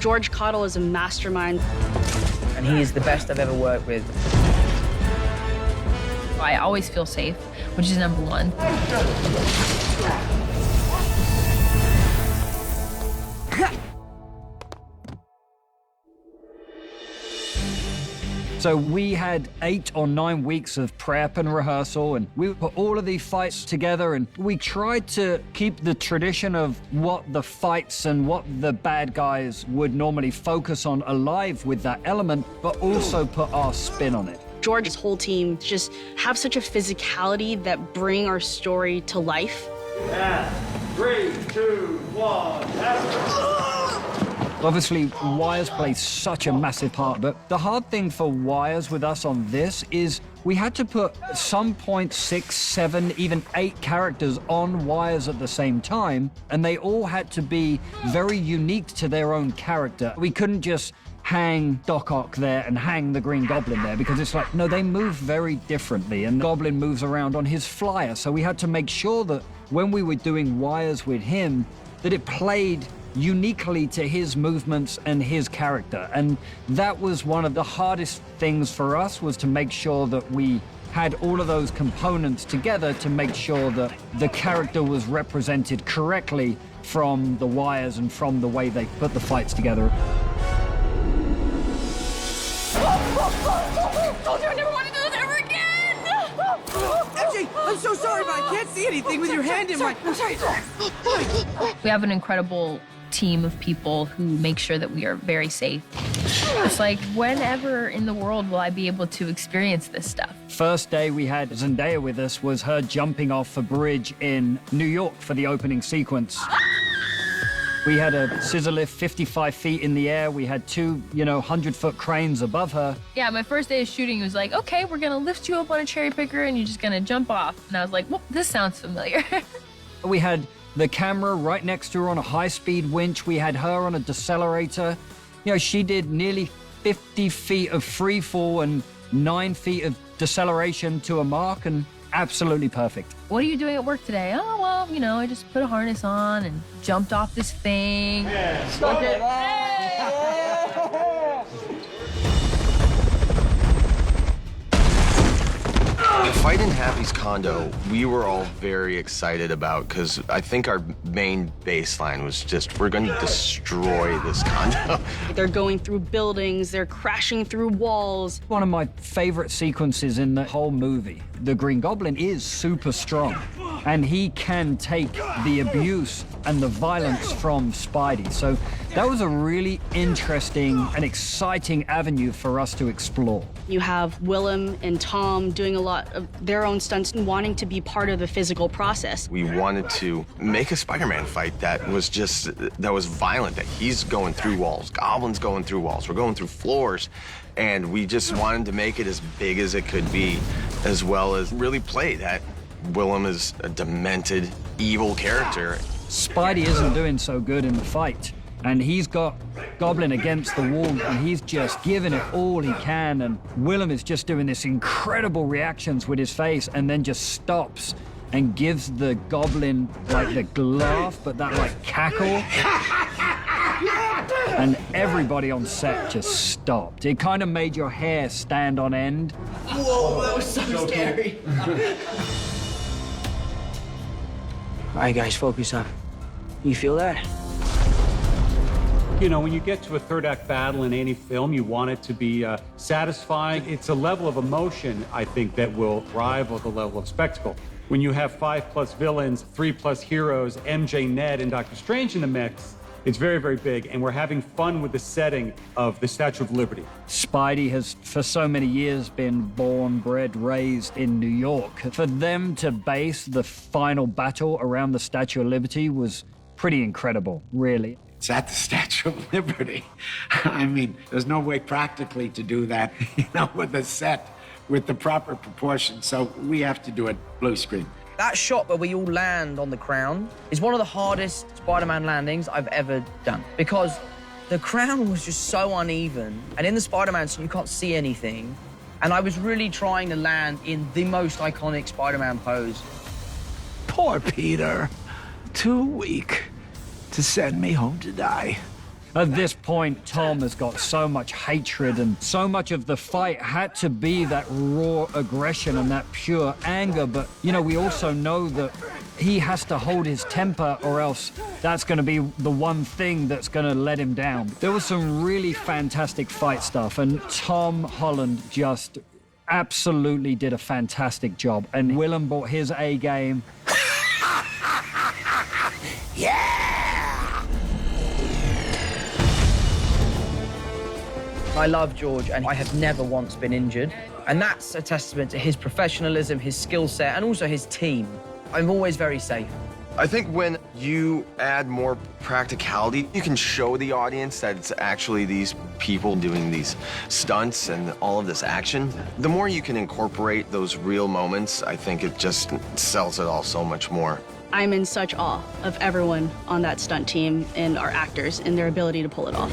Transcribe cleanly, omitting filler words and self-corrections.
George Cottle is a mastermind. And he is the best I've ever worked with. I always feel safe, which is number one. So we had 8 or 9 weeks of prep and rehearsal, and we put all of these fights together, and we tried to keep the tradition of what the fights and what the bad guys would normally focus on alive with that element, but also put our spin on it. George's whole team just have such a physicality that bring our story to life. And 3, 2, 1, action. Obviously, wires play such a massive part, but the hard thing for wires with us on this is we had to put some 6, 7, even 8 characters on wires at the same time, and they all had to be very unique to their own character. We couldn't just hang Doc Ock there and hang the Green Goblin there, because it's like, no, they move very differently, and Goblin moves around on his flyer. So we had to make sure that when we were doing wires with him, that it played uniquely to his movements and his character. And that was one of the hardest things for us, was to make sure that we had all of those components together to make sure that the character was represented correctly from the wires and from the way they put the fights together. Told you I never want to do this ever again! MJ, I'm so sorry, but I can't see anything with your hand in my... I'm sorry. We have an incredible team of people who make sure that we are very safe. It's like, whenever in the world will I be able to experience this stuff? First day we had Zendaya with us was her jumping off a bridge in New York for the opening sequence. We had a scissor lift 55 feet in the air. We had 2, 100-foot cranes above her. Yeah, my first day of shooting was like, okay, we're gonna lift you up on a cherry picker and you're just gonna jump off. And I was like, well, this sounds familiar. We had the camera right next to her on a high-speed winch. We had her on a decelerator. She did nearly 50 feet of free fall and 9 feet of deceleration to a mark, and absolutely perfect. What are you doing at work today? Oh, well, I just put a harness on and jumped off this thing. Yeah, Stuck it. The fight in Happy's condo, we were all very excited about, because I think our main baseline was just, we're going to destroy this condo. They're going through buildings, they're crashing through walls. One of my favorite sequences in the whole movie. The Green Goblin is super strong, and he can take the abuse and the violence from Spidey. So that was a really interesting and exciting avenue for us to explore. You have Willem and Tom doing a lot of their own stunts and wanting to be part of the physical process. We wanted to make a Spider-Man fight that was violent, that he's going through walls, Goblin's going through walls, we're going through floors, and we just wanted to make it as big as it could be, as well as really play that Willem is a demented, evil character. Spidey isn't doing so good in the fight, and he's got Goblin against the wall, and he's just giving it all he can, and Willem is just doing this incredible reactions with his face, and then just stops and gives the Goblin the laugh, but that cackle. And everybody on set just stopped. It kind of made your hair stand on end. Whoa, that was so scary. All right, guys, focus up. You feel that? When you get to a third act battle in any film, you want it to be satisfying. It's a level of emotion, I think, that will rival the level of spectacle. When you have 5+ villains, 3+ heroes, MJ, Ned, and Doctor Strange in the mix, it's very, very big, and we're having fun with the setting of the Statue of Liberty. Spidey has, for so many years, been born, bred, raised in New York. For them to base the final battle around the Statue of Liberty was pretty incredible, really. It's at the Statue of Liberty. I mean, there's no way practically to do that, with a set, with the proper proportions. So we have to do it blue screen. That shot where we all land on the crown is one of the hardest Spider-Man landings I've ever done, because the crown was just so uneven, and in the Spider-Man suit you can't see anything, and I was really trying to land in the most iconic Spider-Man pose. Poor Peter. Too weak to send me home to die. At this point, Tom has got so much hatred, and so much of the fight had to be that raw aggression and that pure anger. But, you know, we also know that he has to hold his temper, or else that's going to be the one thing that's going to let him down. There was some really fantastic fight stuff, and Tom Holland just absolutely did a fantastic job. And Willem brought his A game. I love George, and I have never once been injured. And that's a testament to his professionalism, his skill set, and also his team. I'm always very safe. I think when you add more practicality, you can show the audience that it's actually these people doing these stunts and all of this action. The more you can incorporate those real moments, I think it just sells it all so much more. I'm in such awe of everyone on that stunt team and our actors and their ability to pull it off.